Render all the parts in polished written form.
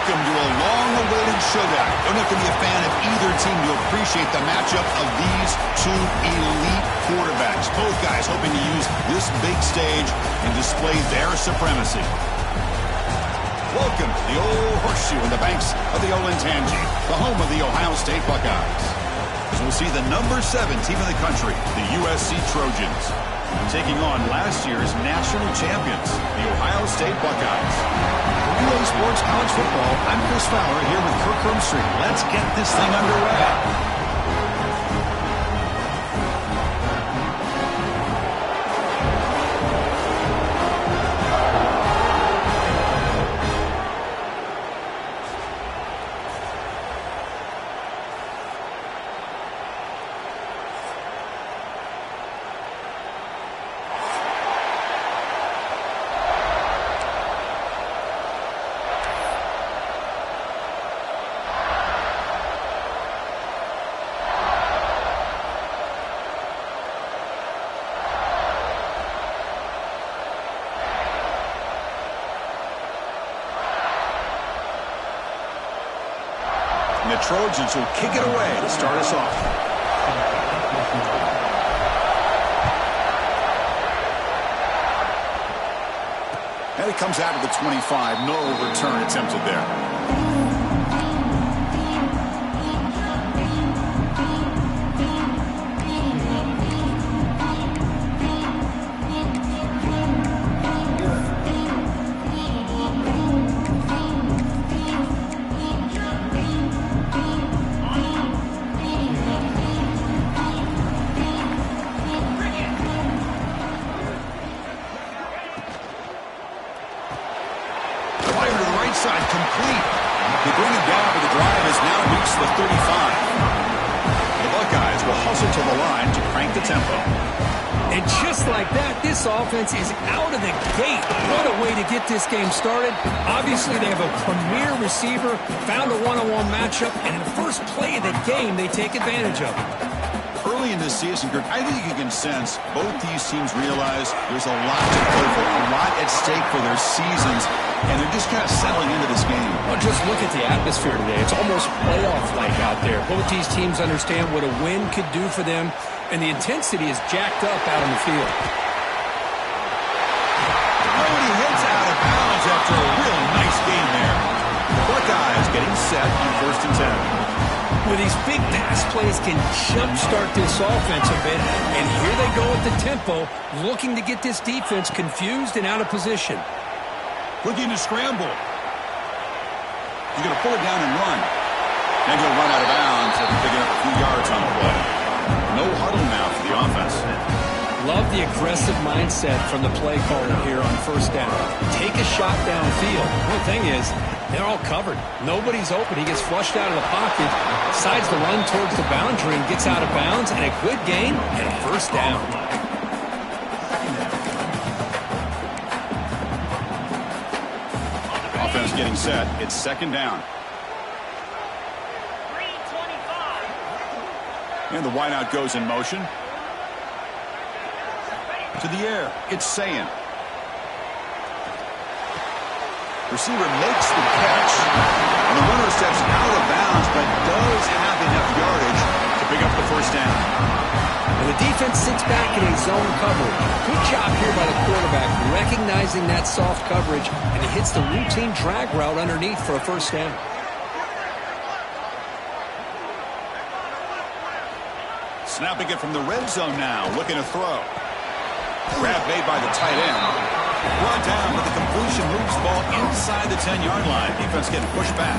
Welcome to a long-awaited showdown. You don't have to be a fan of either team to appreciate the matchup of these two elite quarterbacks. Both guys hoping to use this big stage and display their supremacy. Welcome to the old horseshoe in the banks of the Olentangy, the home of the Ohio State Buckeyes. As we'll see the number 7 team in the country, the USC Trojans, taking on last year's national champions, the Ohio State Buckeyes. For EA Sports College Football, I'm Chris Fowler here with Kirk Herbstreit. Let's get this thing underway. And the Trojans will kick it away to start us off. And it comes out of the 25. No return attempted there. Side complete. They bring it down, but the drive has now reached the 35. The Buckeyes will hustle to the line to crank the tempo. And just like that, this offense is out of the gate. What a way to get this game started. Obviously, they have a premier receiver, found a one-on-one matchup, and in the first play of the game, they take advantage of it. Early in this season, Kirk, I think you can sense both these teams realize there's a lot to play for, a lot at stake for their seasons, and they're just kind of settling into this game. Well, just look at the atmosphere today. It's almost playoff-like out there. Both these teams understand what a win could do for them, and the intensity is jacked up out on the field. Oh, he hits out of bounds after a real nice game there. The Buckeyes getting set on 1st and 10. Well, these big pass plays can jumpstart this offense a bit, and here they go at the tempo, looking to get this defense confused and out of position. Looking to scramble. He's going to pull it down and run. And he'll run out of bounds after picking up a few yards on the play. No huddle now for the offense. Love the aggressive mindset from the play caller here on 1st down. Take a shot downfield. The thing is, they're all covered. Nobody's open. He gets flushed out of the pocket, decides to run towards the boundary and gets out of bounds, and a good gain and a 1st down. Offense getting set. It's 2nd down. And the wideout goes in motion. To the air. It's Sayin. Receiver makes the catch. And the runner steps out of bounds, but does have enough yardage to pick up the 1st down. And the defense sits back in a zone coverage. Good job here by the quarterback, recognizing that soft coverage, and he hits the routine drag route underneath for a 1st down. Snapping it from the red zone now, looking to throw. Grab made by the tight end. Brought down, but the completion moves the ball inside the 10-yard line. Defense getting pushed back.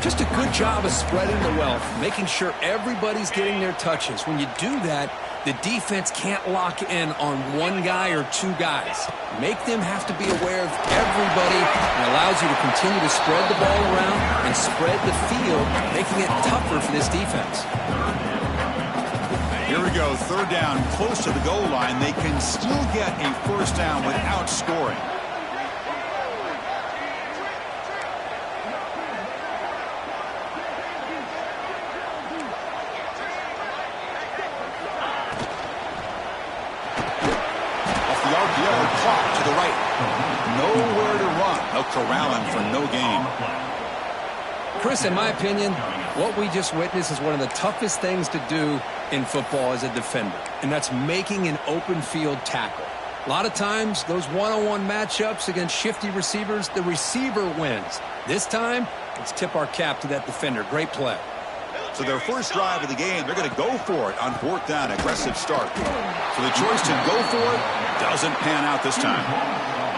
Just a good job of spreading the wealth, making sure everybody's getting their touches. When you do that, the defense can't lock in on one guy or two guys. Make them have to be aware of everybody, and allows you to continue to spread the ball around and spread the field, making it tougher for this defense. Here we go, 3rd down, close to the goal line. They can still get a 1st down without scoring. Off the RPO, caught to the right. Nowhere to run. They'll corral him for no gain. Chris, in my opinion, what we just witnessed is one of the toughest things to do in football as a defender, and that's making an open field tackle. A lot of times, those one-on-one matchups against shifty receivers, the receiver wins. This time, let's tip our cap to that defender. Great play. So their first drive of the game, they're going to go for it on 4th down. Aggressive start. So the choice to go for it doesn't pan out this time.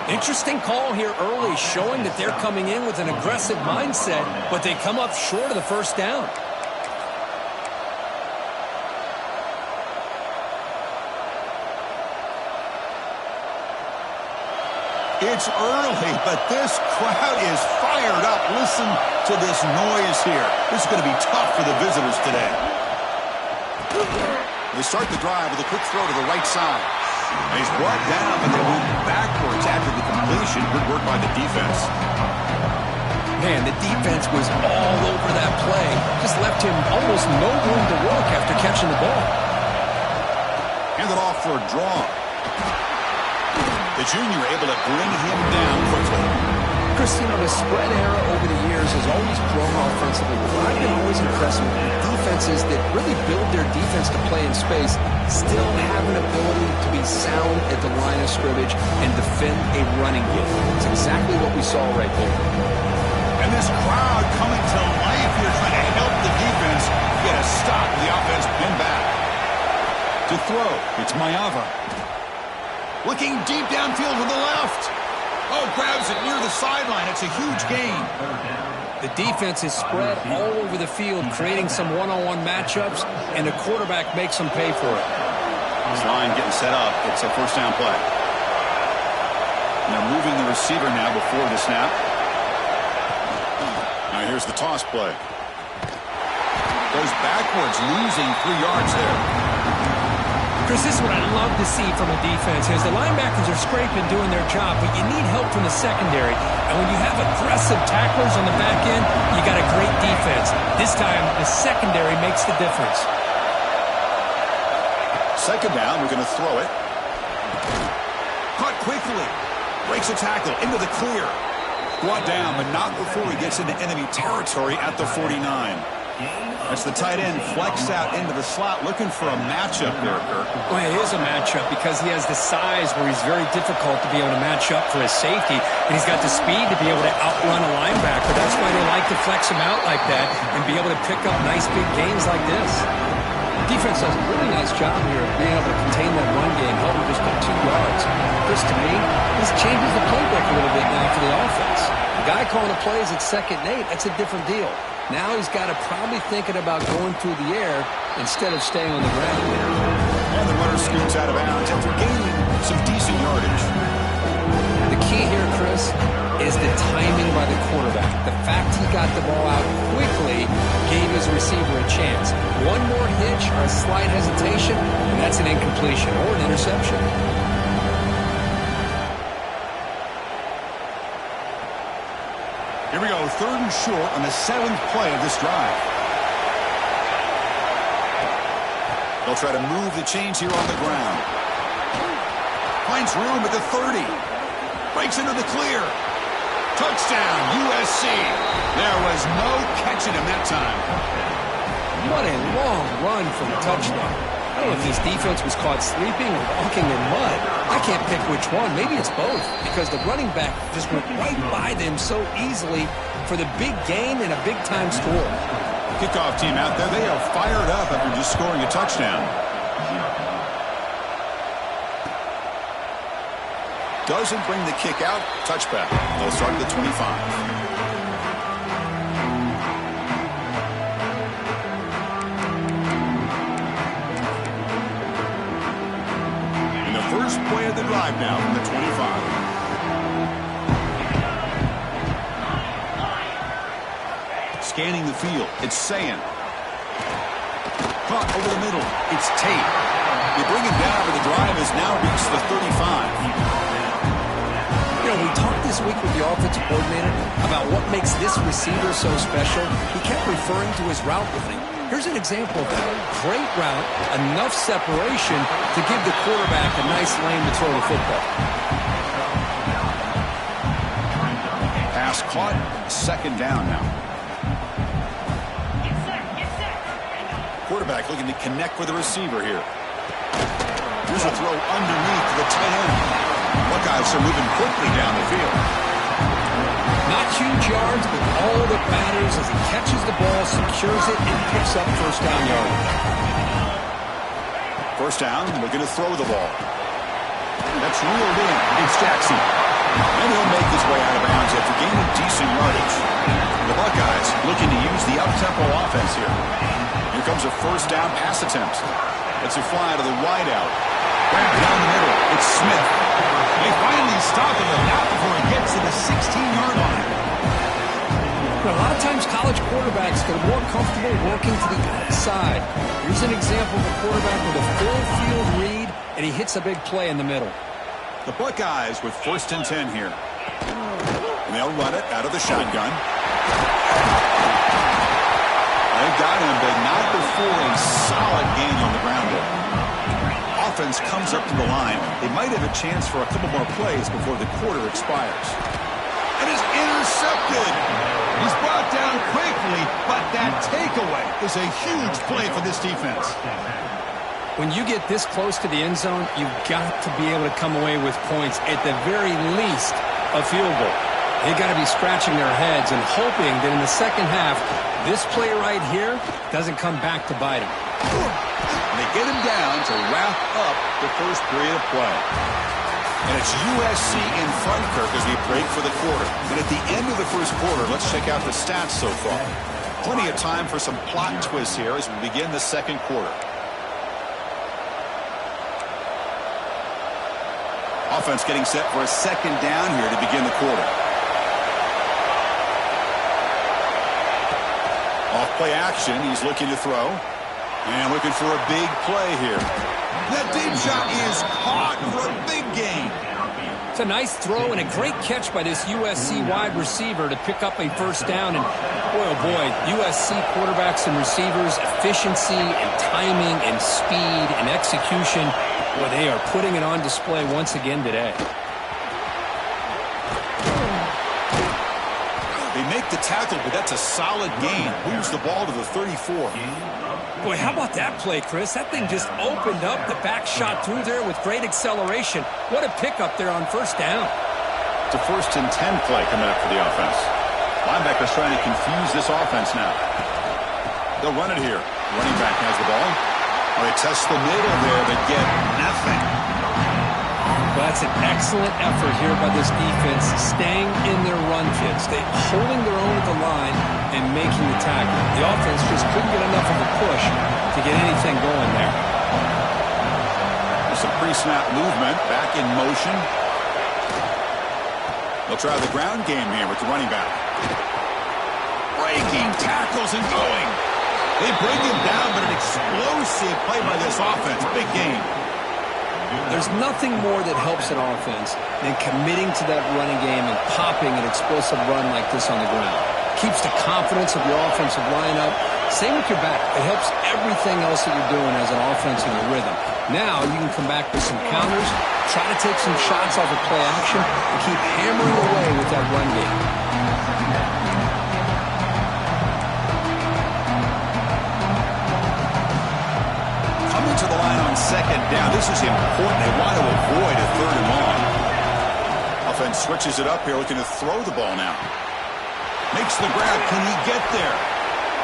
Interesting call here early, showing that they're coming in with an aggressive mindset, but they come up short of the first down. It's early, but this crowd is fired up. Listen to this noise here. This is going to be tough for the visitors today. They start the drive with a quick throw to the right side. And he's brought down, but they went backwards after the completion. Good work by the defense. Man, the defense was all over that play. Just left him almost no room to work after catching the ball. Hand it off for a draw. The junior able to bring him down quickly. Chris, the spread era over the years has always grown offensively. But I've been always impressed with defenses that really build their defense to play in space, still have an ability to be sound at the line of scrimmage and defend a running game. It's exactly what we saw right there. And this crowd coming to life here, trying to help the defense get a stop with the offense pinned back. To throw, it's Mayava. Looking deep downfield to the left. Oh, grabs it near the sideline. It's a huge gain. The defense is spread all over the field, creating some one-on-one matchups, and the quarterback makes them pay for it. This line getting set up. It's a first down play. And they're moving the receiver now before the snap. Now here's the toss play. Goes backwards, losing 3 yards there. Chris, this is what I love to see from a defense. As the linebackers are scraping, doing their job, but you need help from the secondary. And when you have aggressive tacklers on the back end, you got a great defense. This time, the secondary makes the difference. Second down, we're going to throw it. Caught quickly. Breaks a tackle into the clear. Brought down, but not before he gets into enemy territory at the 49. That's the tight end flexed out into the slot, looking for a matchup there, Kirk. Well, it is a matchup because he has the size where he's very difficult to be able to match up for his safety, and he's got the speed to be able to outrun a linebacker. That's why they like to flex him out like that and be able to pick up nice big gains like this. Defense does a really nice job here of being able to contain that run game, helping just get 2 yards. Chris, to me, this changes the playbook a little bit now for the offense. The guy calling the plays at 2nd and 8, that's a different deal. Now he's got to probably thinking about going through the air instead of staying on the ground. And the runner scoots out of bounds after gaining some decent yardage. The key here, Chris, is the timing by the quarterback. The fact he got the ball out quickly gave his receiver a chance. One more hitch or a slight hesitation, and that's an incompletion or an interception. Here we go, 3rd and short on the 7th play of this drive. They'll try to move the chains here on the ground. Finds room at the 30. Breaks into the clear. Touchdown, USC. There was no catching him that time. What a long run for the touchdown. I don't know if this defense was caught sleeping or walking in mud. I can't pick which one. Maybe it's both, because the running back just went right by them so easily for the big gain and a big-time score. Kickoff team out there, they are fired up after just scoring a touchdown. Doesn't bring the kick out. Touchback. They'll start at the 25. First play of the drive now from the 25. Scanning the field. It's Sayan. Caught over the middle. It's Tate. They bring him down, but the drive has now reached the 35. We talked this week with the offensive coordinator about what makes this receiver so special. He kept referring to his route running. Here's an example of that. Great route, enough separation to give the quarterback a nice lane to throw the football. caught. Second down now. Quarterback looking to connect with the receiver here. Here's a throw underneath to the tight end. Buckeyes are moving quickly down the field. Not huge yards, but all that matters is he catches the ball, secures it, and picks up first down yardage. First down, looking to throw the ball. That's reeled in. It's Jackson. And he'll make his way out of bounds after gaining decent yardage. The Buckeyes looking to use the up-tempo offense here. Here comes a first down pass attempt. It's a fly to the wideout. Back down the middle. It's Smith. They finally stop him now before he gets to the 16-yard line. A lot of times college quarterbacks are more comfortable working to the outside. Here's an example of a quarterback with a full field read, and he hits a big play in the middle. The Buckeyes with 1st and 10 here. And they'll run it out of the shotgun. They got him, but not before a solid gain on the ground there. Offense comes up to the line. They might have a chance for a couple more plays before the quarter expires. And is intercepted. He's brought down quickly, but that takeaway is a huge play for this defense. When you get this close to the end zone, you've got to be able to come away with points, at the very least, a field goal. They've got to be scratching their heads and hoping that in the second half, this play right here doesn't come back to bite them. And they get him down to wrap up the first period of play. And it's USC in front, Kirk, as we break for the quarter. And at the end of the first quarter, let's check out the stats so far. Plenty of time for some plot twists here as we begin the second quarter. Offense getting set for a second down here to begin the quarter. Off play action, he's looking to throw. And looking for a big play here. That deep shot is caught for a big gain. It's a nice throw and a great catch by this USC wide receiver to pick up a first down. And boy, oh boy, USC quarterbacks and receivers, efficiency and timing and speed and execution, boy, they are putting it on display once again today. They make the tackle, but that's a solid gain. Moves the ball to the 34. Boy, how about that play, Chris? That thing just opened up. The back shot through there with great acceleration. What a pickup there on first down. It's a 1st and 10 play coming up for the offense. Linebackers trying to confuse this offense now. They'll run it here. Running back has the ball. Well, they test the middle there, but get nothing. Well, that's an excellent effort here by this defense, staying in their run kits. They holding their own at the line and making the tackle. The offense just couldn't get enough of a push to get anything going there. There's some pre-snap movement, back in motion. They'll try the ground game here with the running back. Breaking tackles and going. They bring him down, but an explosive play by this offense. Big game. There's nothing more that helps an offense than committing to that running game and popping an explosive run like this on the ground. Keeps the confidence of your offensive lineup. Same with your back. It helps everything else that you're doing as an offense in your rhythm. Now you can come back with some counters, try to take some shots off of play action, and keep hammering away with that run game. To the line on second down. This is important. They want to avoid a 3rd and long. Offense switches it up here, looking to throw the ball now. Makes the grab. Can he get there?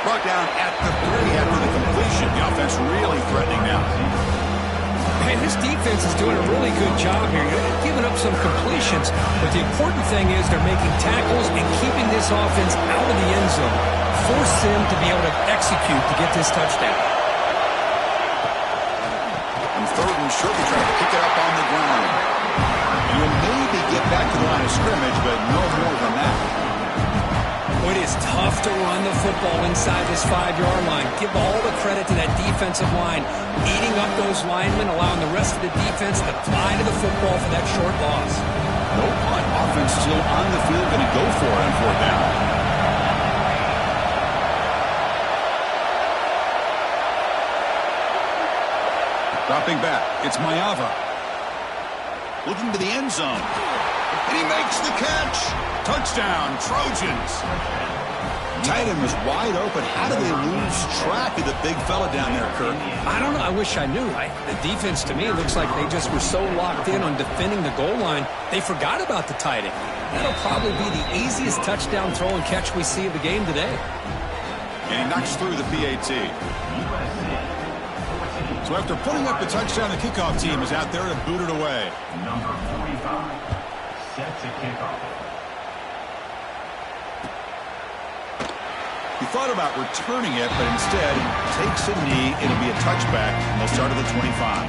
Brought down at the 30 after the completion. The offense really threatening now. Man, this defense is doing a really good job here. They're giving up some completions, but the important thing is they're making tackles and keeping this offense out of the end zone. Force them to be able to execute to get this touchdown. 3rd and short, they try to pick it up on the ground. And you'll maybe get back to the line of scrimmage, but no more than that. It is tough to run the football inside this 5-yard line. Give all the credit to that defensive line, eating up those linemen, allowing the rest of the defense to fly to the football for that short loss. No punt. Offense still on the field, going to go for it on 4th down. Dropping back, it's Mayava. Looking to the end zone. And he makes the catch. Touchdown, Trojans. Tight end was wide open. How do they lose track of the big fella down there, Kirk? I don't know. I wish I knew. The defense, to me, looks like they just were so locked in on defending the goal line, they forgot about the tight end. That'll probably be the easiest touchdown throw and catch we see of the game today. And he knocks through the PAT. So after putting up the touchdown, the kickoff team is out there to boot it away. Number 45, set to kick off. He thought about returning it, but instead takes a knee. It'll be a touchback, and they'll start at the 25.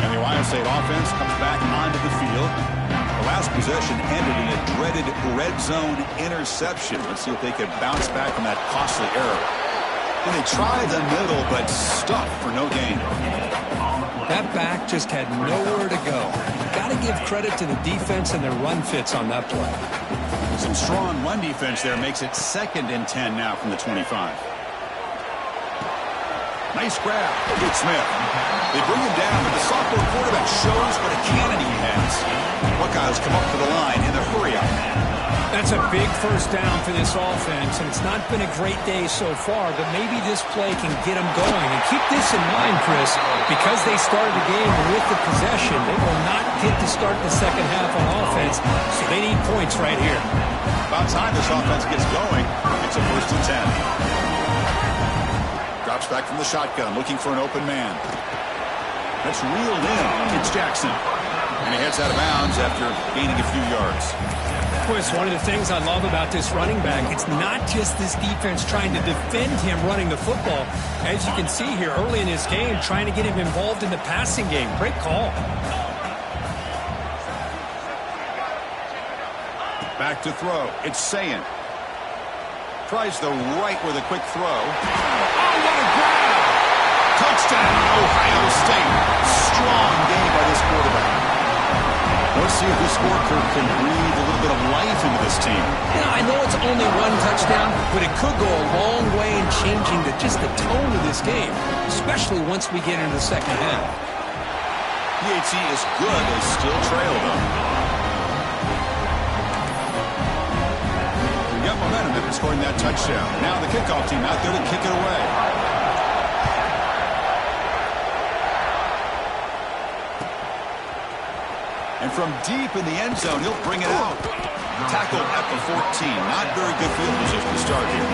And the Ohio State offense comes back onto the field. The last possession ended in a dreaded red zone interception. Let's see if they can bounce back from that costly error. And they tried the middle, but stuck for no gain. That back just had nowhere to go. Got to give credit to the defense and their run fits on that play. Some strong run defense there makes it 2nd and 10 now from the 25. Nice grab. Good Smith. They bring him down, but the sophomore quarterback shows what a cannon he has. Buckeyes come up to the line in the hurry-up. That's a big first down for this offense, and it's not been a great day so far, but maybe this play can get them going. And keep this in mind, Chris, because they started the game with the possession, they will not get to start the second half on offense, so they need points right here. About time this offense gets going. It's a 1st and 10. Drops back from the shotgun, looking for an open man. That's reeled in. It's Jackson. And he heads out of bounds after gaining a few yards. Chris, one of the things I love about this running back, it's not just this defense trying to defend him running the football. As you can see here early in this game, trying to get him involved in the passing game. Great call. Back to throw. It's Sayin. Tries the right with a quick throw. Oh, what a grab! Touchdown, Ohio State. Strong game by this quarterback. Let's see if the scorecard can breathe a little bit of life into this team. Yeah, I know it's only one touchdown, but it could go a long way in changing just the tone of this game, especially once we get into the second half. PAT is good. They still trail, though. We got momentum after scoring that touchdown. Now the kickoff team out there to kick it away. And from deep in the end zone, he'll bring it out. Tackled at the 14. Not very good field position to start here.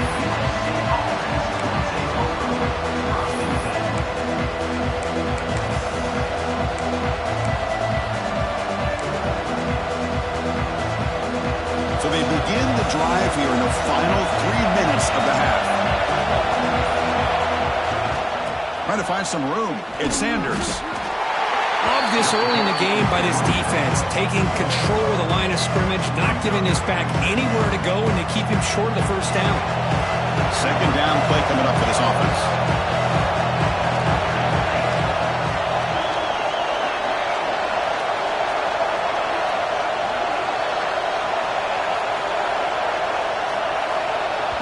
So they begin the drive here in the final 3 minutes of the half. Trying to find some room. It's Sanders. Love this early in the game by this defense, taking control of the line of scrimmage, not giving this back anywhere to go, and they keep him short of the first down. 2nd down play coming up for this offense.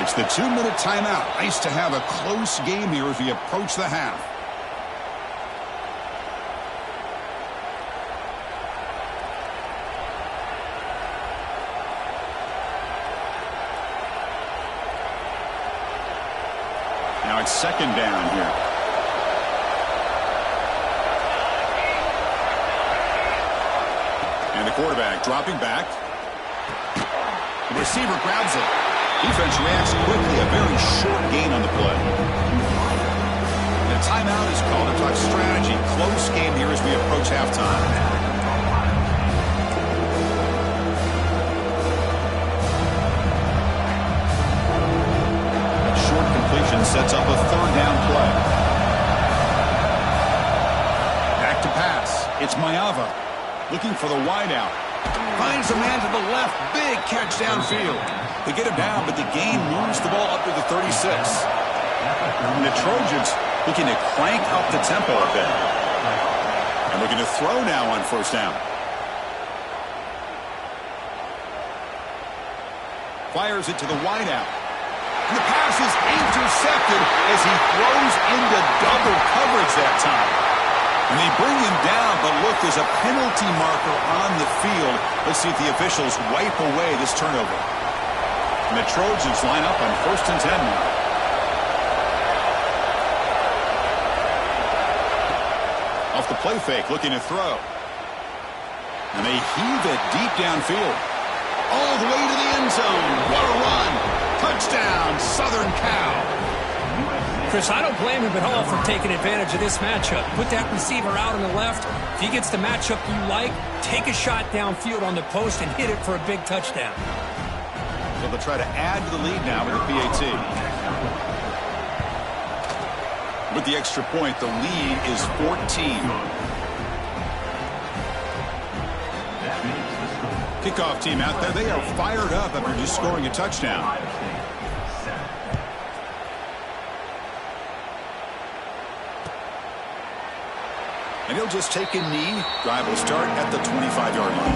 It's the 2-minute timeout. Nice to have a close game here as we approach the half. Now it's 2nd down here. And the quarterback dropping back. The receiver grabs it. Defense reacts quickly. A very short gain on the play. And a timeout is called to talk strategy. Close game here as we approach halftime. Sets up a 3rd down play. Back to pass. It's Maiava looking for the wideout. Finds a man to the left. Big catch downfield. They get him down, but the gain moves the ball up to the 36. And the Trojans looking to crank up the tempo a bit. And looking to throw now on 1st down. Fires it to the wideout. And the pass is intercepted as he throws into double coverage that time. And they bring him down, but look, there's a penalty marker on the field. Let's see if the officials wipe away this turnover. And the Trojans line up on 1st and 10 now. Off the play fake, looking to throw. And they heave it deep downfield. All the way to the end zone. What a run. Touchdown, Southern Cal. Chris, I don't blame him at all for taking advantage of this matchup. Put that receiver out on the left. If he gets the matchup you like, take a shot downfield on the post and hit it for a big touchdown. So they'll try to add to the lead now with a PAT. With the extra point, the lead is 14. Kickoff team out there, they are fired up after just scoring a touchdown. And he'll just take a knee. Drive will start at the 25-yard line.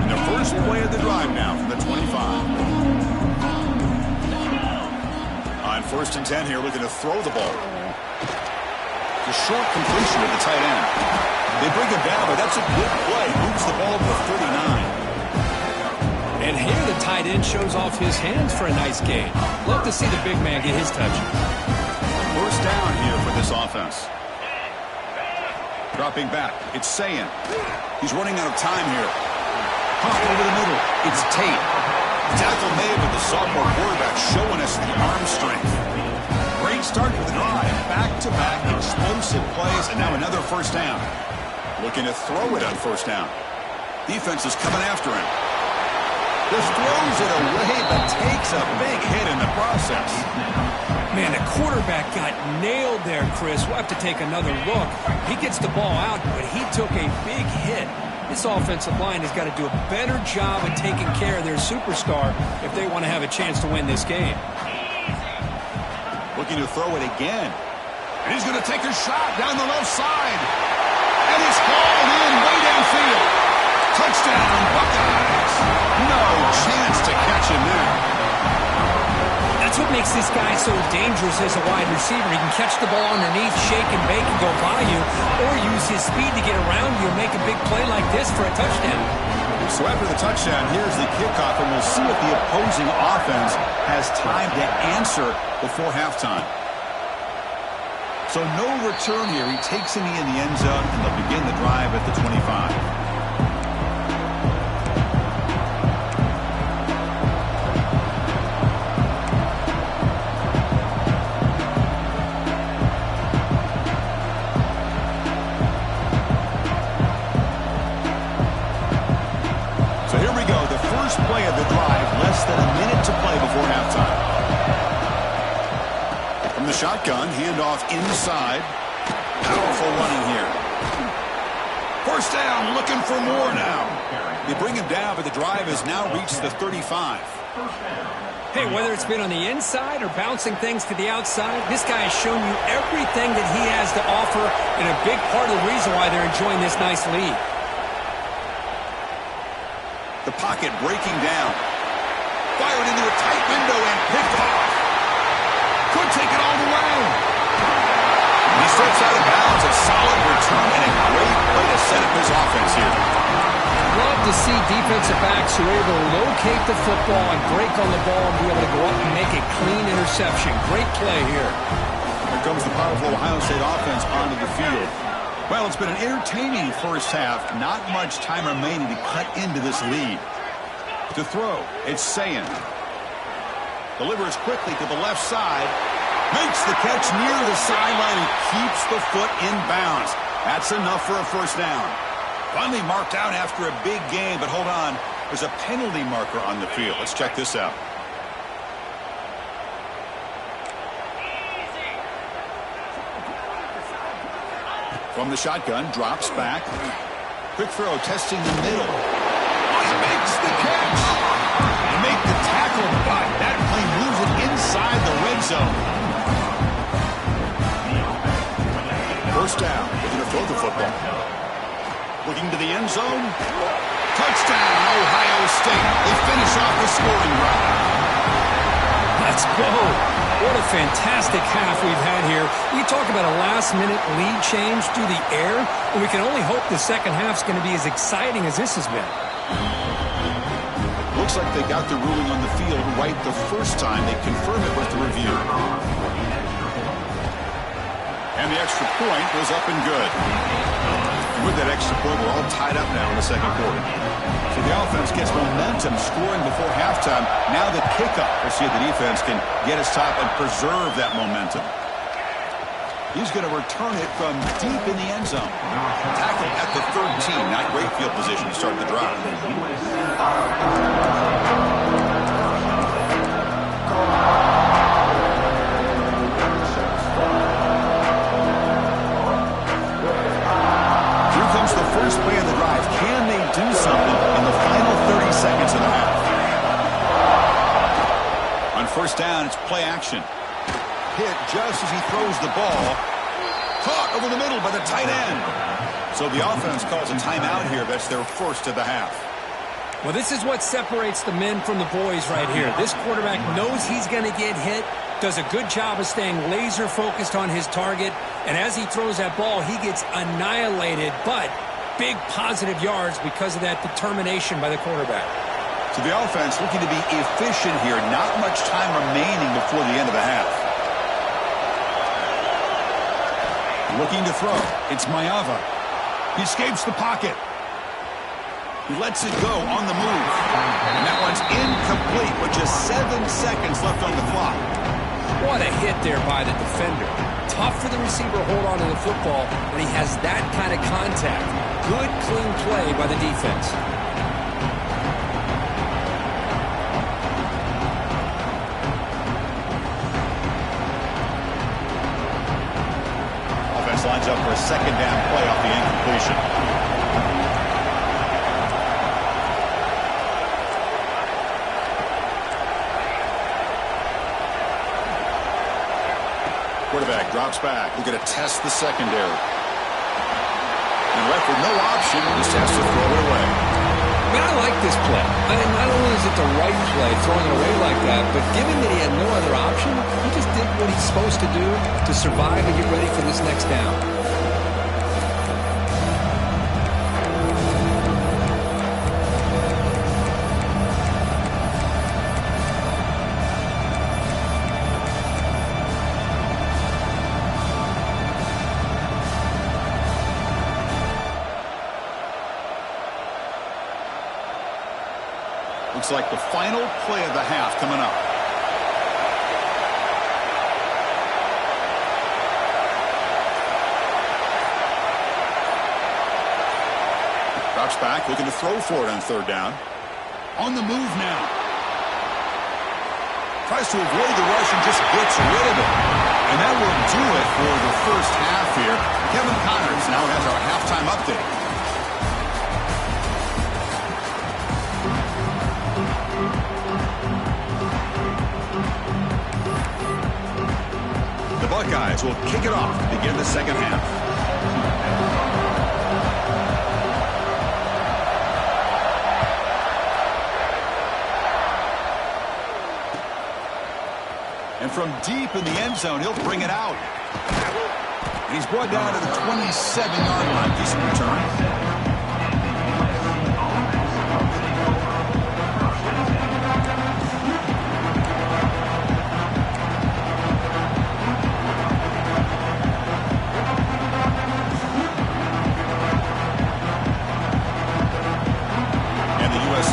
And the first play of the drive now from the 25. On 1st and 10 here, looking to throw the ball. The short completion of the tight end. They bring him down, but that's a good play. Moves the ball to the 39. And here the tight end shows off his hands for a nice gain. Love to see the big man get his touch. First down here for this offense. Dropping back. It's Sayin. He's running out of time here. Pop over the middle. It's Tate. Tackle made with the sophomore quarterback showing us the arm strength. Great start to the drive. Back-to-back explosive plays, and now another first down. Looking to throw it on first down. Defense is coming after him. Just throws it away, but takes a big hit in the process. Man, the quarterback got nailed there, Chris. We'll have to take another look. He gets the ball out, but he took a big hit. This offensive line has got to do a better job of taking care of their superstar if they want to have a chance to win this game. Looking to throw it again. And he's going to take a shot down the left side. And it's hauled in way downfield. Touchdown, Buckeyes. No chance to catch him there. That's what makes this guy so dangerous as a wide receiver. He can catch the ball underneath, shake and bake and go by you, or use his speed to get around you and make a big play like this for a touchdown. So after the touchdown, here's the kickoff, and we'll see if the opposing offense has time to answer before halftime. So no return here. He takes a knee in the end zone, and they'll begin the drive at the 25. Play of the drive, less than a minute to play before halftime. From the shotgun, handoff inside. Powerful running here. First down, looking for more now. They bring him down, but the drive has now reached the 35. Hey, whether it's been on the inside or bouncing things to the outside, this guy has shown you everything that he has to offer, and a big part of the reason why they're enjoying this nice lead. The pocket breaking down. Fired into a tight window and picked off. Could take it all the way. He steps out of bounds. A solid return and a great way to set up his offense here. Love to see defensive backs who are able to locate the football and break on the ball and be able to go up and make a clean interception. Great play here. Here comes the powerful Ohio State offense onto the field. Well, it's been an entertaining first half. Not much time remaining to cut into this lead. To throw, it's Sayin. Delivers quickly to the left side. Makes the catch near the sideline and keeps the foot in bounds. That's enough for a first down. Finally marked out after a big game, but hold on. There's a penalty marker on the field. Let's check this out. From the shotgun, drops back. Quick throw, testing the middle. He makes the catch. And make the tackle, but that play moves it inside the red zone. First down, looking to throw the football. Looking to the end zone. Touchdown, Ohio State. They finish off the scoring drive. Let's go. What a fantastic half we've had here. We talk about a last-minute lead change through the air, and we can only hope the second half's going to be as exciting as this has been. Looks like they got the ruling on the field right the first time. They confirm it with the review. And the extra point was up and good. And with that extra point, we're all tied up now in the second quarter. So the offense gets momentum scoring before halftime. Now the kickoff. We'll see if the defense can get his top and preserve that momentum. He's going to return it from deep in the end zone. Tackle at the 13. Not great field position to start the drive. Here comes the first play of the drive. Can they do something in the final 30 seconds of the half? On first down, it's play action. Hit just as he throws the ball. Caught over the middle by the tight end. So the offense calls a timeout here. That's their first of the half. Well, this is what separates the men from the boys right here. This quarterback knows he's going to get hit, does a good job of staying laser focused on his target, and as he throws that ball, he gets annihilated, but big positive yards because of that determination by the quarterback. So the offense looking to be efficient here. Not much time remaining before the end of the half. Looking to throw. It's Maiava. He escapes the pocket. He lets it go on the move. And that one's incomplete with just 7 seconds left on the clock. What a hit there by the defender. Tough for the receiver to hold on to the football when he has that kind of contact. Good, clean play by the defense. Offense lines up for a second down play off the incompletion. Quarterback drops back. We're going to test the secondary. And left with no option, just has to throw it away. I mean, I like this play. I mean, not only is it the right play, throwing it away like that, but given that he had no other option, he just did what he's supposed to do to survive and get ready for this next down. Looks like the final play of the half coming up. Drops back, looking to throw for it on third down. On the move now. Tries to avoid the rush and just gets rid of it. And that will do it for the first half here. Kevin Connors now has our halftime update. The Buckeyes will kick it off to begin the second half. And from deep in the end zone, he'll bring it out. And he's brought down to the 27-yard line. Decent return.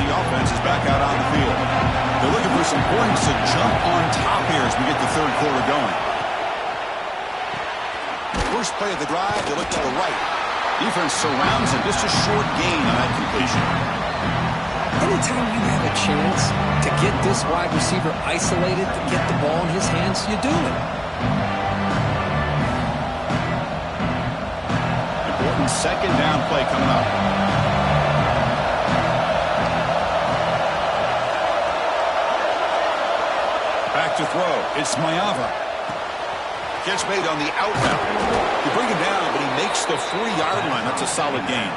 Offense is back out on the field. They're looking for some points to jump on top here as we get the third quarter going. First play of the drive, they look to the right. Defense surrounds him, just a short gain on that completion. Anytime you have a chance to get this wide receiver isolated, to get the ball in his hands, you do it. Important second down play coming up. Back to throw. It's Maiava. Catch made on the out route. You bring him down, but he makes the 4-yard line. That's a solid gain.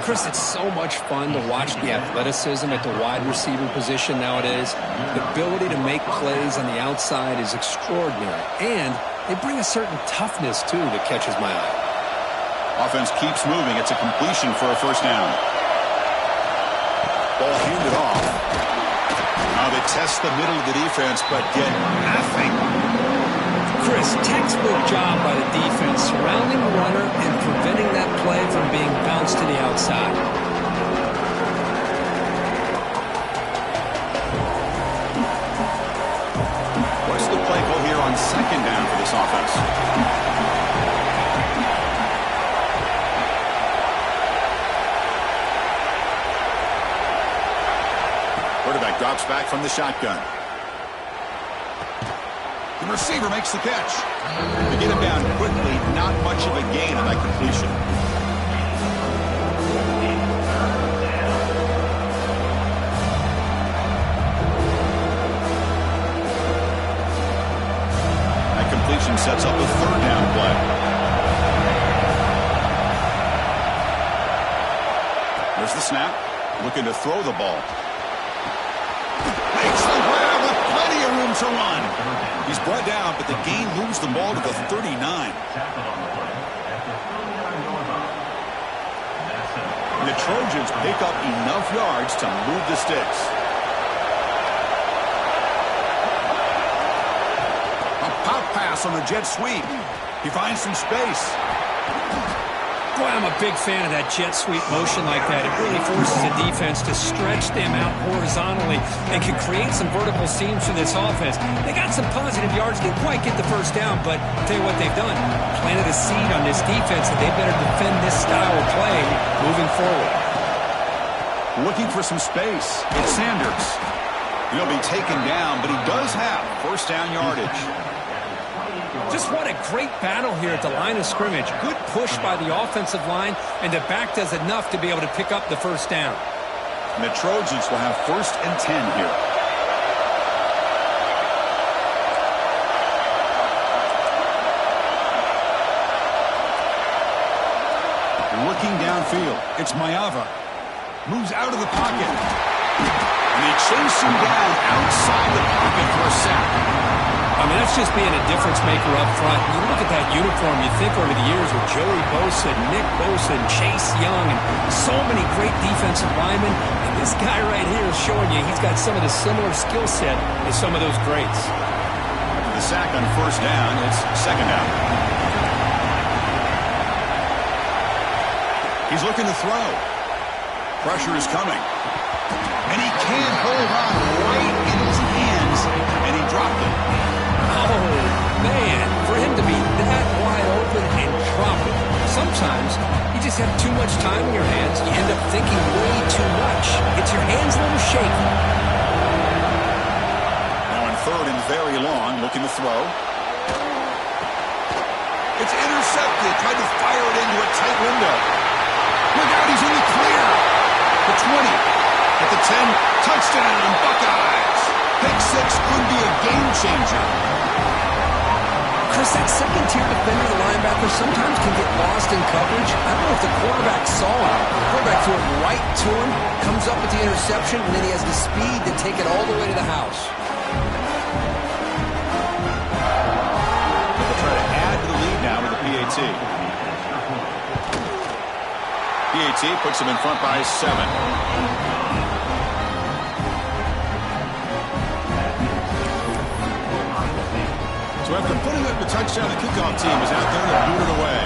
Chris, it's so much fun to watch the athleticism at the wide receiver position nowadays. The ability to make plays on the outside is extraordinary. And they bring a certain toughness, too, that catches my eye. Offense keeps moving. It's a completion for a first down. Ball handed off. Now they test the middle of the defense, but get nothing. Chris, textbook job by the defense surrounding the runner and preventing that play from being bounced to the outside. What's the play call here on second down for this offense? Quarterback drops back from the shotgun. The receiver makes the catch. They get him down quickly. Not much of a gain on that completion. That completion sets up a third down play. There's the snap. Looking to throw the ball. Makes the grab with plenty of room to run. He's brought down, but the gain moves the ball to the 39. And the Trojans pick up enough yards to move the sticks. A pop pass on the jet sweep. He finds some space. Boy, I'm a big fan of that jet sweep motion like that. It really forces the defense to stretch them out horizontally and can create some vertical seams for this offense. They got some positive yards, didn't quite get the first down, but I'll tell you what they've done. Planted a seed on this defense that they better defend this style of play moving forward. Looking for some space. It's Sanders. He'll be taken down, but he does have first down yardage. Just what a great battle here at the line of scrimmage. Good push by the offensive line, and the back does enough to be able to pick up the first down. And the Trojans will have 1st and 10 here. Looking downfield, it's Maiava. Moves out of the pocket. And they chase him down outside the pocket for a sack. I mean, that's just being a difference maker up front. You look at that uniform, you think over the years with Joey Bosa, Nick Bosa, and Chase Young, and so many great defensive linemen. And this guy right here is showing you he's got some of the similar skill set as some of those greats. After the sack on first down, it's second down. He's looking to throw. Pressure is coming. And he can't hold on right in his hands, and he dropped it. Oh, man, for him to be that wide open and drop it. Sometimes you just have too much time in your hands. You end up thinking way too much. Gets your hands a little shaky. Now on third and very long, looking to throw. It's intercepted. Tried to fire it into a tight window. Look out, he's in the clear. The 20. At the 10, touchdown, Buckeyes. Pick six could be a game changer. Chris, that second-tier defender, the linebacker, sometimes can get lost in coverage. I don't know if the quarterback saw him. The quarterback threw it right to him, comes up with the interception, and then he has the speed to take it all the way to the house. They'll try to add to the lead now with the PAT. PAT puts them in front by 7. So after putting up the touchdown, the kickoff team is out there to boot it away.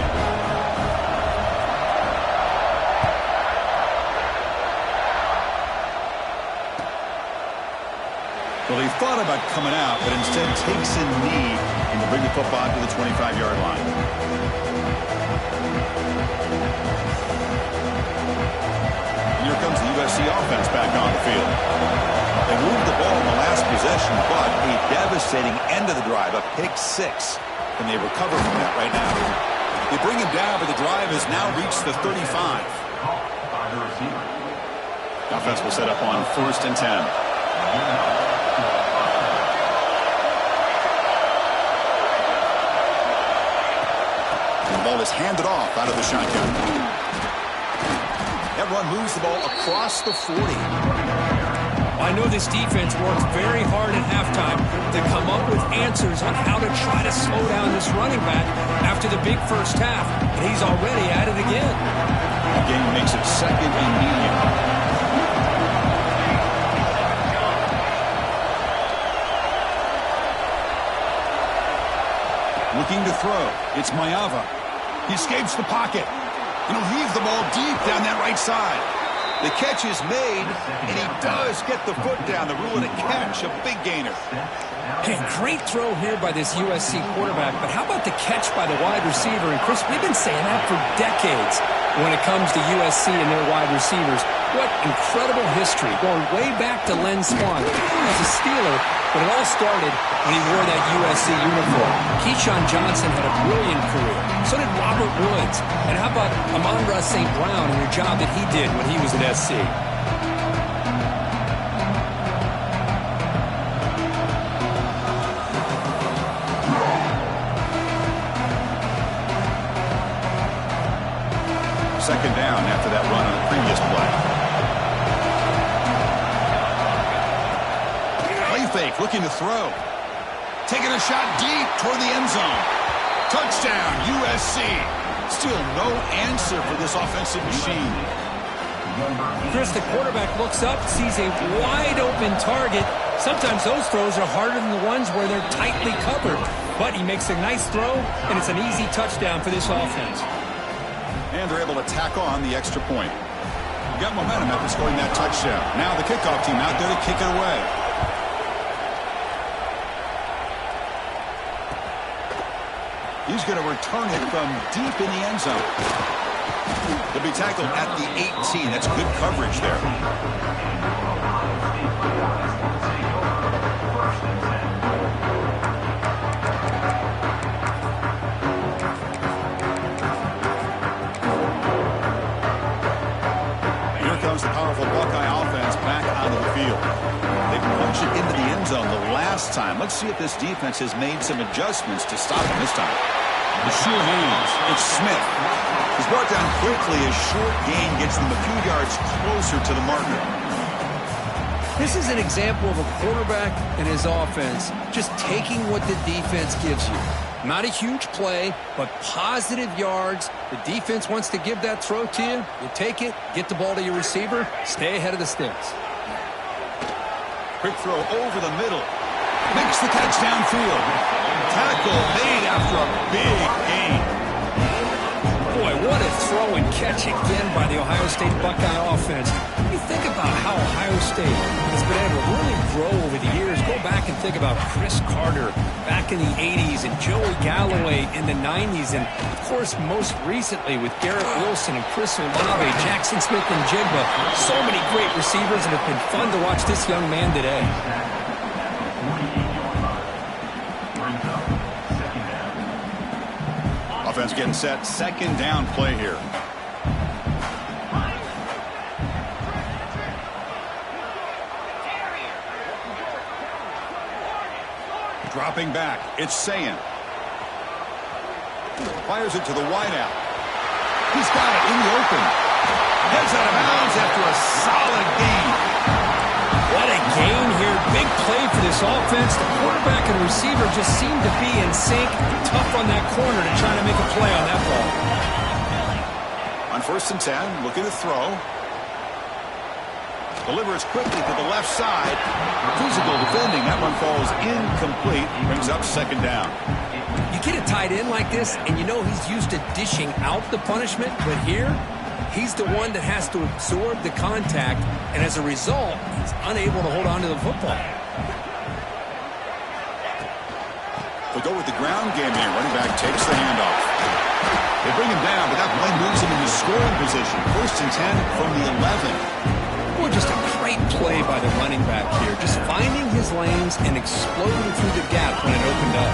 Well, he thought about coming out, but instead takes a knee and to bring the football to the 25-yard line. Here comes the USC offense back on the field. They moved the ball in the last possession, but a devastating end of the drive, a pick 6. And they recover from that right now. They bring him down, but the drive has now reached the 35. The offense will set up on 1st and 10. The ball is handed off out of the shotgun. That run moves the ball across the 40. I know this defense worked very hard at halftime to come up with answers on how to try to slow down this running back after the big first half, and he's already at it again. The game makes it 2nd and medium. Looking to throw. It's Mayava. He escapes the pocket. And he'll heave the ball deep down that right side. The catch is made, and he does get the foot down. The rule of the catch, a big gainer. Hey, great throw here by this USC quarterback, but how about the catch by the wide receiver? And Chris, we've been saying that for decades when it comes to USC and their wide receivers. What incredible history, going way back to Len Swan. He was a Steeler, but it all started when he wore that USC uniform. Keyshawn Johnson had a brilliant career. So did Robert Woods. And how about Amon-Ra St. Brown and the job that he did when he was at SC? Second down after that run on the previous play. Play fake, looking to throw. Taking a shot deep toward the end zone. Touchdown, USC. Still no answer for this offensive machine. Chris, the quarterback looks up, sees a wide-open target. Sometimes those throws are harder than the ones where they're tightly covered. But he makes a nice throw, and it's an easy touchdown for this offense. And they're able to tack on the extra point. Got momentum after scoring that touchdown. Now the kickoff team out there to kick it away. He's going to return it from deep in the end zone. He'll be tackled at the 18. That's good coverage there. Here comes the powerful Buckeye offense back onto the field. They punched it into the end zone the last time. Let's see if this defense has made some adjustments to stop him this time. The sure hands. It's Smith. He's brought down quickly as short gain gets them a few yards closer to the marker. This is an example of a quarterback and his offense just taking what the defense gives you. Not a huge play, but positive yards. The defense wants to give that throw to you. You take it, get the ball to your receiver, stay ahead of the sticks. Quick throw over the middle. Makes the catch downfield. Tackle made after a big gain. Boy, what a throw and catch again by the Ohio State Buckeye offense. When you think about how Ohio State has been able to really grow over the years, go back and think about Chris Carter back in the 80s and Joey Galloway in the 90s, and, of course, most recently with Garrett Wilson and Chris Olave, Jackson Smith and Jigba. So many great receivers, and it's been fun to watch this young man today. Offense getting set. Second down play here. Dropping back. It's Sayin. Fires it to the wideout. He's got it in the open. Heads out of bounds after a solid gain. What a gain here. Big play for this offense. The quarterback and receiver just seem to be in sync. Tough on that corner to try to make a play on that ball. On 1st and 10, looking to throw. Delivers quickly to the left side. Physical defending. That one falls incomplete. Brings up second down. You get a tight end like this, and you know he's used to dishing out the punishment, but here, he's the one that has to absorb the contact, and as a result, he's unable to hold on to the football. They'll go with the ground game here. Running back takes the handoff. They bring him down, but that play moves him into scoring position. 1st and 10 from the 11. Boy, just a great play by the running back here. Just finding his lanes and exploding through the gap when it opened up.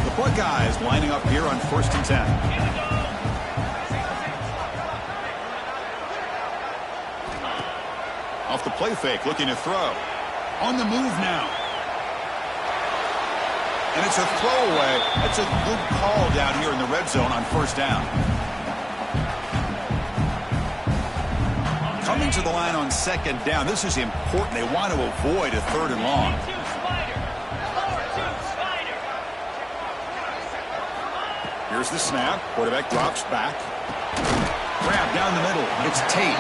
The Buckeyes lining up here on 1st and 10. Off the play fake, looking to throw. On the move now. And it's a throwaway. That's a good call down here in the red zone on 1st down. Coming to the line on second down. This is important. They want to avoid a 3rd and long. Here's the snap. Quarterback drops back. Grab down the middle. It's Tate.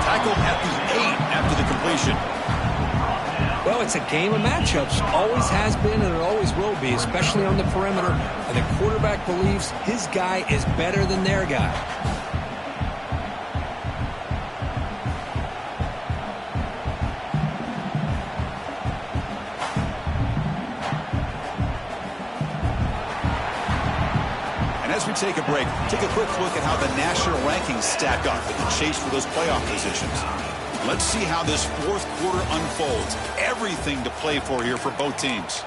Tackled at the 8 after the completion. Well, it's a game of matchups. Always has been and it always will be, especially on the perimeter. And the quarterback believes his guy is better than their guy. As we take a break, take a quick look at how the national rankings stack up in the chase for those playoff positions. Let's see how this 4th quarter unfolds. Everything to play for here for both teams.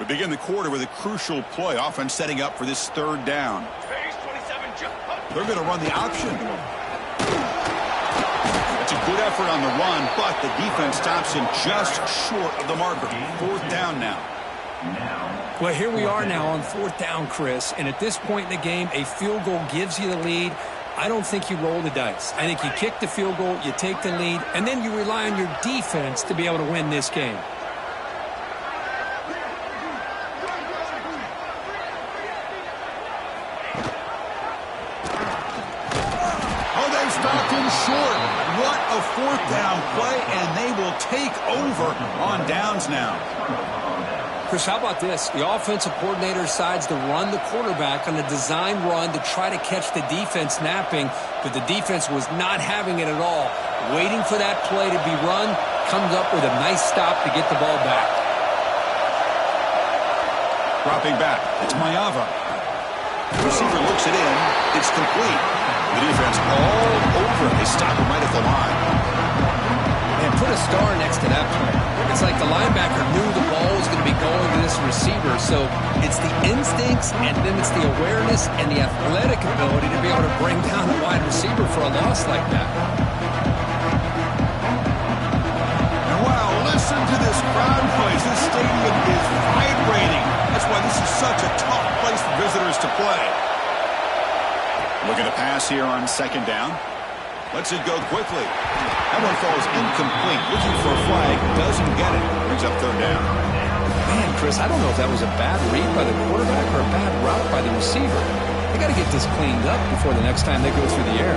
We begin the quarter with a crucial play. Offense setting up for this 3rd down. They're going to run the option. That's a good effort on the run, but the defense stops him just short of the marker. 4th down now. Well, here we are now on 4th down, Chris. And at this point in the game, a field goal gives you the lead. I don't think you roll the dice. I think you kick the field goal, you take the lead, and then you rely on your defense to be able to win this game. Short. What a 4th down play, and they will take over on downs now. Chris, how about this? The offensive coordinator decides to run the quarterback on a design run to try to catch the defense napping, but the defense was not having it at all. Waiting for that play to be run, comes up with a nice stop to get the ball back. Dropping back, it's Mayava. The receiver looks it in. It's complete. The defense all over him. They stop him right at the line. And put a star next to that play. It's like the linebacker knew the ball was going to be going to this receiver. So it's the instincts, and then it's the awareness and the athletic ability to be able to bring down a wide receiver for a loss like that. And wow, listen to this crowd noise. This stadium is vibrating. That's why this is such a tough place for visitors to play. Looking to pass here on 2nd down. Lets it go quickly. That one falls incomplete. Looking for a flag. Doesn't get it. Brings up 3rd down. Man, Chris, I don't know if that was a bad read by the quarterback or a bad route by the receiver. They got to get this cleaned up before the next time they go through the air.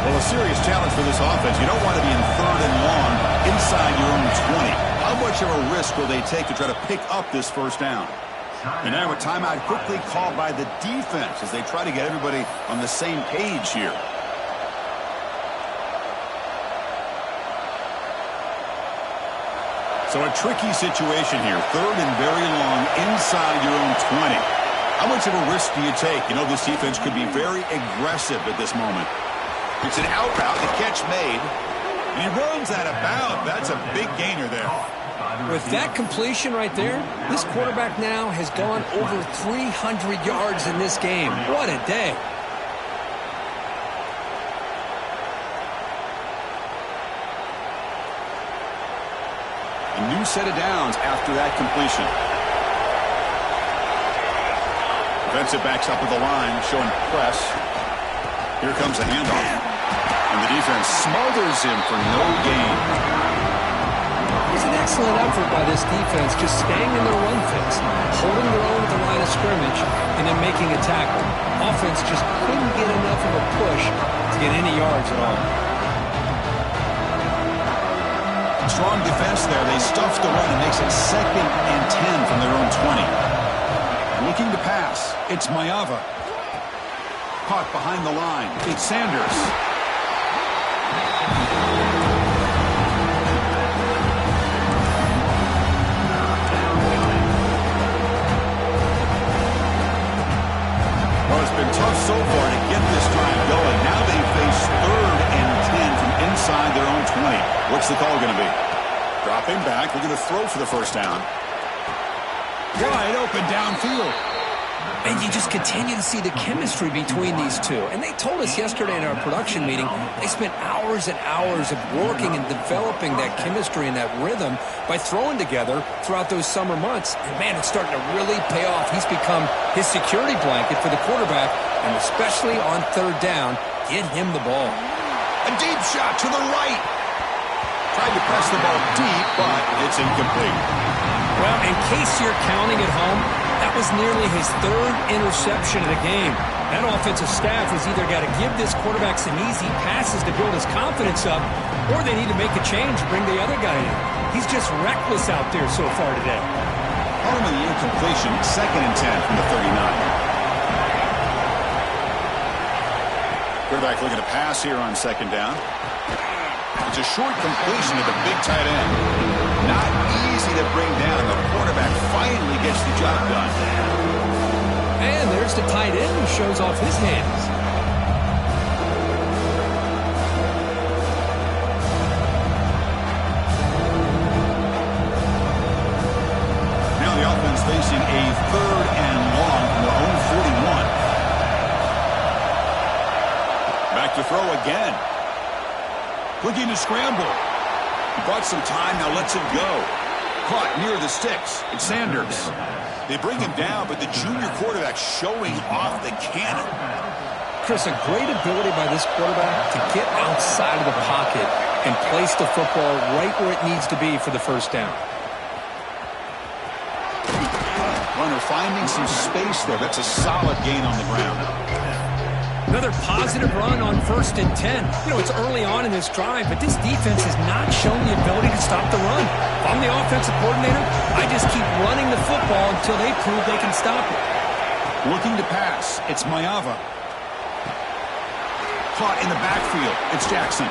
Well, a serious challenge for this offense. You don't want to be in 3rd and long inside your own 20. How much of a risk will they take to try to pick up this 1st down? And now a timeout quickly called by the defense as they try to get everybody on the same page here. So a tricky situation here. 3rd and very long inside your own 20. How much of a risk do you take? You know, this defense could be very aggressive at this moment. It's an out route, the catch made. And he runs out of bounds. That's a big gainer there. With that completion right there, this quarterback now has gone over 300 yards in this game. What a day. A new set of downs after that completion. Defensive backs up with the line, showing press. Here comes a handoff. And the defense smothers him for no gain. It was an excellent effort by this defense, just staying in their run fix, holding their own at the line of scrimmage, and then making a tackle. Offense just couldn't get enough of a push to get any yards at all. Strong defense there. They stuff the run and makes it 2nd and 10 from their own 20. Looking to pass. It's Mayava. Caught behind the line. It's Sanders. Well, it's been tough so far to get this drive going. Now they face 3rd and 10 from inside their own 20. What's the call going to be? Dropping back, looking to throw for the first down. Wide open downfield. And you just continue to see the chemistry between these two. And they told us yesterday in our production meeting, they spent hours and hours of working and developing that chemistry and that rhythm by throwing together throughout those summer months. And, man, it's starting to really pay off. He's become his security blanket for the quarterback, and especially on third down, get him the ball. A deep shot to the right. Tried to press the ball deep, but it's incomplete. Well, in case you're counting at home, that was nearly his third interception of the game. That offensive staff has either got to give this quarterback some easy passes to build his confidence up, or they need to make a change and bring the other guy in. He's just reckless out there so far today. Home of the incompletion, 2nd and 10 from the 39. Quarterback looking to pass here on 2nd down. It's a short completion to the big tight end. Not easy to bring down. The quarterback finally gets the job done. And there's the tight end who shows off his hands. Now the offense facing a 3rd and long from their own 41. Back to throw again. Looking to scramble. He brought some time, now lets it go. Caught near the sticks. It's Sanders. They bring him down, but the junior quarterback showing off the cannon. Chris, a great ability by this quarterback to get outside of the pocket and place the football right where it needs to be for the first down. Runner finding some space there. That's a solid gain on the ground. Another positive run on 1st and 10. You know, it's early on in this drive, but this defense has not shown the ability to stop the run. If I'm the offensive coordinator, I just keep running the football until they prove they can stop it. Looking to pass. It's Mayava. Caught in the backfield. It's Jackson.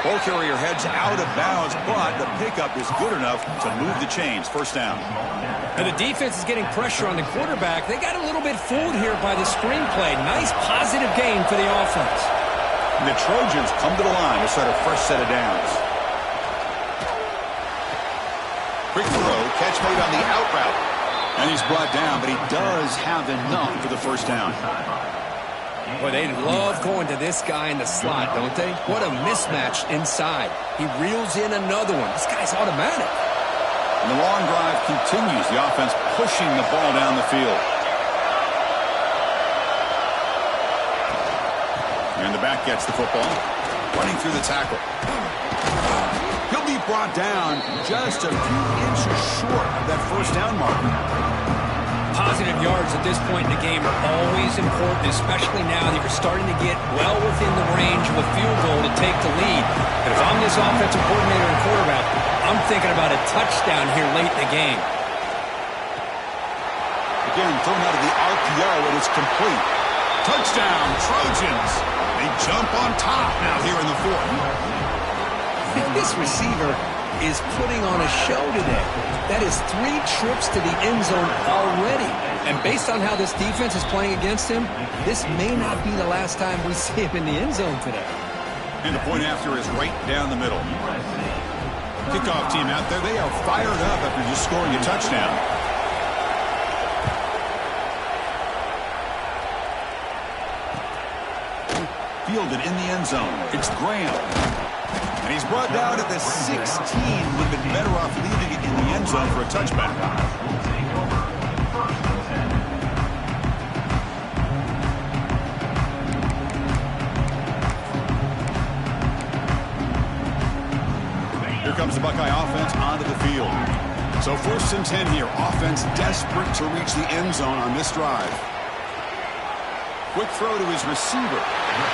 Ball carrier heads out of bounds, but the pickup is good enough to move the chains. First down. And the defense is getting pressure on the quarterback. They got a little bit fooled here by the screenplay. Nice positive gain for the offense. And the Trojans come to the line to start a fresh set of downs. Quick throw, catch made on the out route. And he's brought down, but he does have enough for the first down. Boy, they love going to this guy in the slot, don't they? What a mismatch inside. He reels in another one. This guy's automatic. And the long drive continues. The offense pushing the ball down the field. And the back gets the football. Running through the tackle. He'll be brought down just a few inches short of that first down marker. Positive yards at this point in the game are always important, especially now that you're starting to get well within the range of a field goal to take the lead. But if I'm this offensive coordinator and quarterback, I'm thinking about a touchdown here late in the game. Again, thrown out of the RPO, and it's complete. Touchdown, Trojans. They jump on top now here in the 4th. This receiver is putting on a show today. That is 3 trips to the end zone already. And based on how this defense is playing against him, this may not be the last time we see him in the end zone today. And the point after is right down the middle. Kickoff team out there, they are fired up after just scoring a touchdown. Fielded in the end zone. It's Graham. And he's brought down at the 16. Would have been better off leaving it in the end zone for a touchback. Here comes the Buckeye offense onto the field. So 1st and 10 here. Offense desperate to reach the end zone on this drive. Quick throw to his receiver.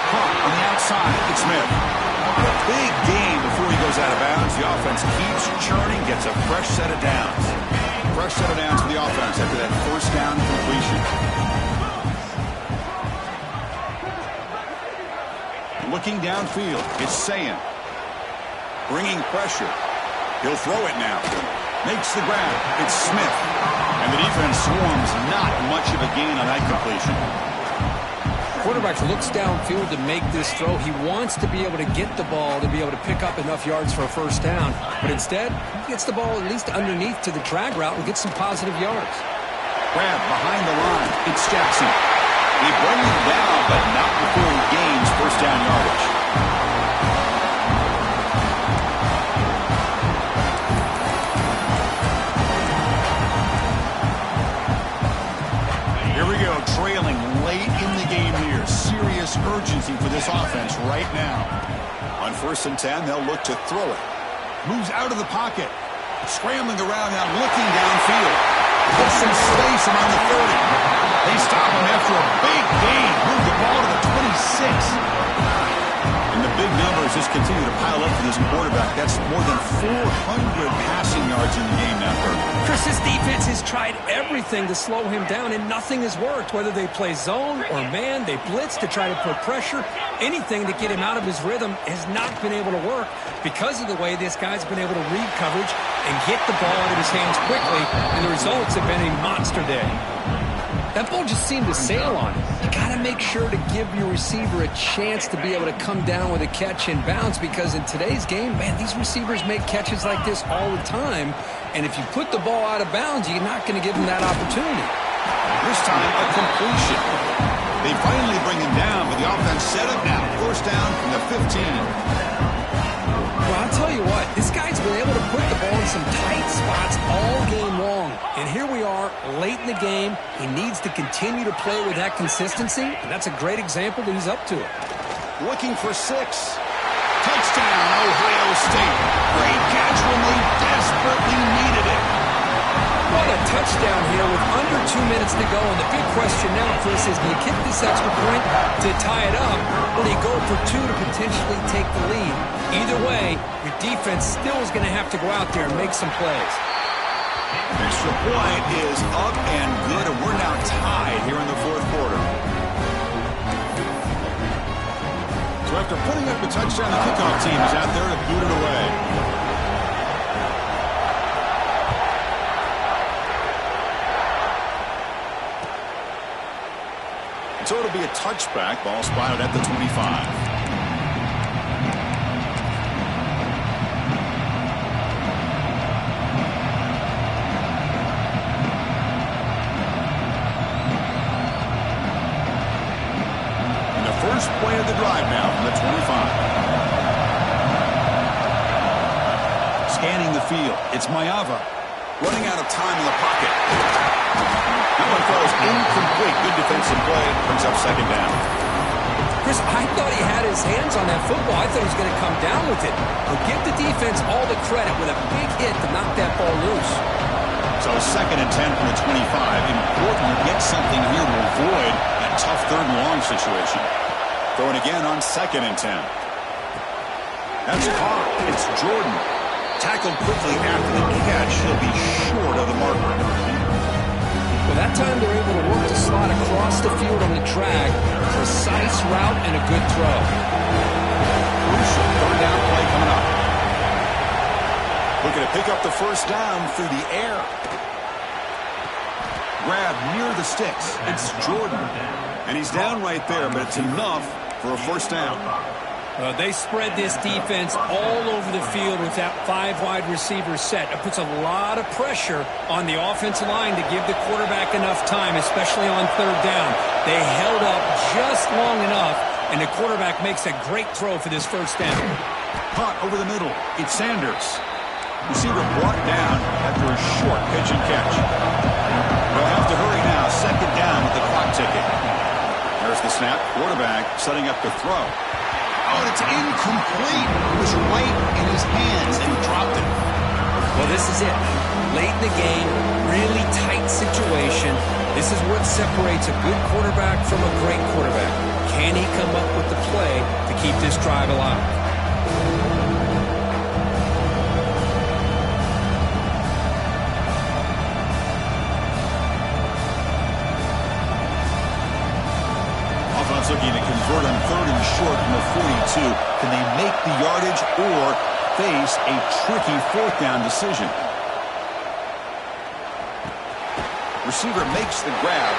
Caught on the outside. It's Smith. A big gain before he goes out of bounds. The offense keeps churning, gets a fresh set of downs. Fresh set of downs for the offense after that first down completion. Looking downfield, it's Sayin. Bringing pressure. He'll throw it now. Makes the grab. It's Smith. And the defense swarms. Not much of a gain on that completion. quarterback looks downfield to make this throw. He wants to be able to get the ball to be able to pick up enough yards for a first down. But instead, he gets the ball at least underneath to the drag route and gets some positive yards. Grab behind the line. It's Jackson. He brings him down, but not before he gains first down yardage. Here we go, trailing late in the game here. Serious urgency for this offense right now. On 1st and 10, they'll look to throw it. Moves out of the pocket. Scrambling around now, looking downfield. Puts some space around the 30. They stop him after a big gain. Move the ball to the 26. And the big numbers just continue to pile up for this quarterback. That's more than 400 passing yards in the game now, Kirk. Chris, this defense has tried everything to slow him down, and nothing has worked. Whether they play zone or man, they blitz to try to put pressure. Anything to get him out of his rhythm has not been able to work because of the way this guy's been able to read coverage and get the ball out of his hands quickly, and the results have been a monster day. That ball just seemed to sail on him. You got to make sure to give your receiver a chance to be able to come down with a catch and bounce, because in today's game, man, these receivers make catches like this all the time, and if you put the ball out of bounds, you're not going to give them that opportunity. This time, a completion. They finally bring him down, but the offense set up now. First down from the 15. Well, I'll tell you what, this guy's been able to put the ball in some tight spots all game long. And here we are, late in the game. He needs to continue to play with that consistency, and that's a great example that he's up to it. Looking for 6. Touchdown, Ohio State. Great catch when they desperately needed it. What a touchdown here with under 2 minutes to go. And the big question now, Chris, is do you kick this extra point to tie it up, or do you go for 2 to potentially take the lead? Either way, your defense still is going to have to go out there and make some plays. Extra point is up and good, and we're now tied here in the 4th quarter. So after putting up a touchdown, the kickoff team is out there to boot it away. So it'll be a touchback. Ball spotted at the 25. First play of the drive now from the 25. Scanning the field. It's Mayava. Running out of time in the pocket. That one throws incomplete. Good defensive play. Brings up second down. Chris, I thought he had his hands on that football. I thought he was going to come down with it. But give the defense all the credit with a big hit to knock that ball loose. So 2nd and 10 from the 25. Important to get something here to avoid that tough 3rd and long situation. Throwing again on 2nd and 10. That's caught. It's Jordan. Tackled quickly after the catch. He'll be short of the marker. Well, that time they're able to work the slot across the field on the drag. Precise route and a good throw. Crucial 3rd down play coming up. Looking to pick up the first down through the air. Grab near the sticks. It's Jordan. And he's down right there, but it's enough for a first down. They spread this defense all over the field with that 5 wide receiver set. It puts a lot of pressure on the offensive line to give the quarterback enough time, especially on 3rd down. They held up just long enough, and the quarterback makes a great throw for this first down. Caught over the middle. It's Sanders. Receiver brought down after a short pitch and catch. They'll have to hurry now. 2nd down with the clock ticking. There's the snap. Quarterback setting up to throw. Oh, and it's incomplete. It was right in his hands, and he dropped it. Well, this is it. Late in the game, really tight situation. This is what separates a good quarterback from a great quarterback. Can he come up with the play to keep this drive alive? Looking to convert on 3rd and short from the 42. Can they make the yardage or face a tricky 4th down decision? Receiver makes the grab.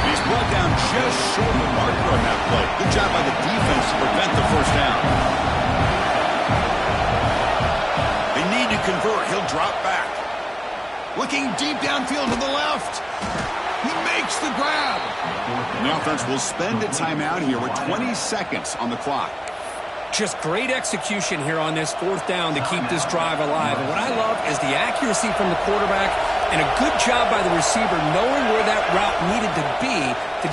He's brought down just short of the marker on that play. Good job by the defense to prevent the first down. They need to convert. He'll drop back. Looking deep downfield to the left. He makes the grab. And the offense will spend a timeout here with 20 seconds on the clock. Just great execution here on this fourth down to keep this drive alive. And what I love is the accuracy from the quarterback and a good job by the receiver knowing where that route needed to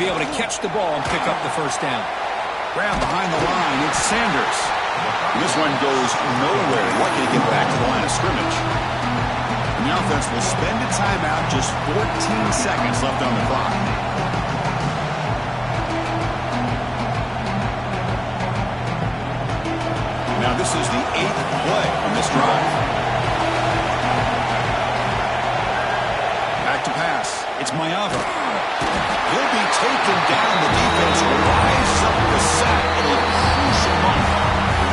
be able to catch the ball and pick up the first down. Grab behind the line. It's Sanders. And this one goes nowhere. Lucky to get back to the line of scrimmage. And the offense will spend a timeout, just 14 seconds left on the clock. Now this is the 8th play on this drive. Back to pass. It's Mayava. He'll be taken down. The defense rises up with a sack at a crucial moment.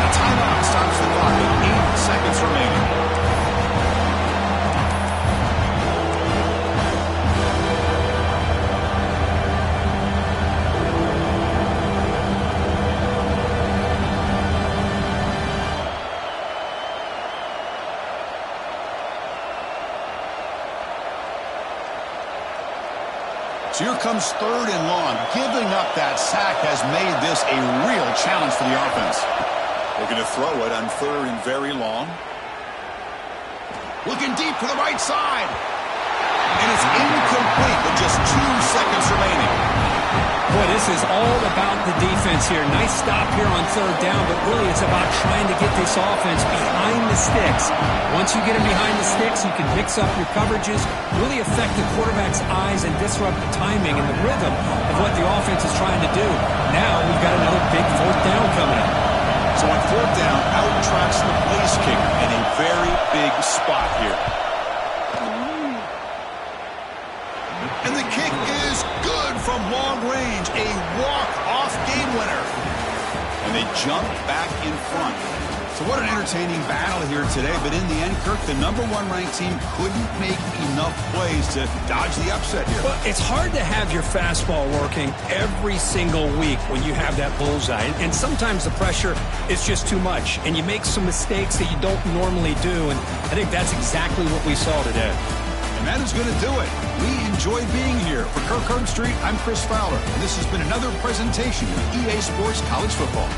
A timeout stops the clock with 8 seconds remaining. So here comes 3rd and long. Giving up that sack has made this a real challenge for the offense. They're going to throw it on 3rd and very long. Looking deep to the right side. And it's incomplete with just 2 seconds remaining. Boy, this is all about the defense here. Nice stop here on 3rd down, but really it's about trying to get this offense behind the sticks. Once you get them behind the sticks, you can mix up your coverages, really affect the quarterback's eyes and disrupt the timing and the rhythm of what the offense is trying to do. Now we've got another big 4th down coming up. So on 4th down, out tracks the place kicker in a very big spot here. And the kick is good from long range. A walk-off game winner. And they jump back in front. So what an entertaining battle here today. But in the end, Kirk, the #1 ranked team couldn't make enough plays to dodge the upset here. Well, it's hard to have your fastball working every single week when you have that bullseye. And sometimes the pressure is just too much. And you make some mistakes that you don't normally do. And I think that's exactly what we saw today. And that is going to do it. We enjoyed being here. For Kirk Herbstreit, I'm Chris Fowler. And this has been another presentation of EA Sports College Football.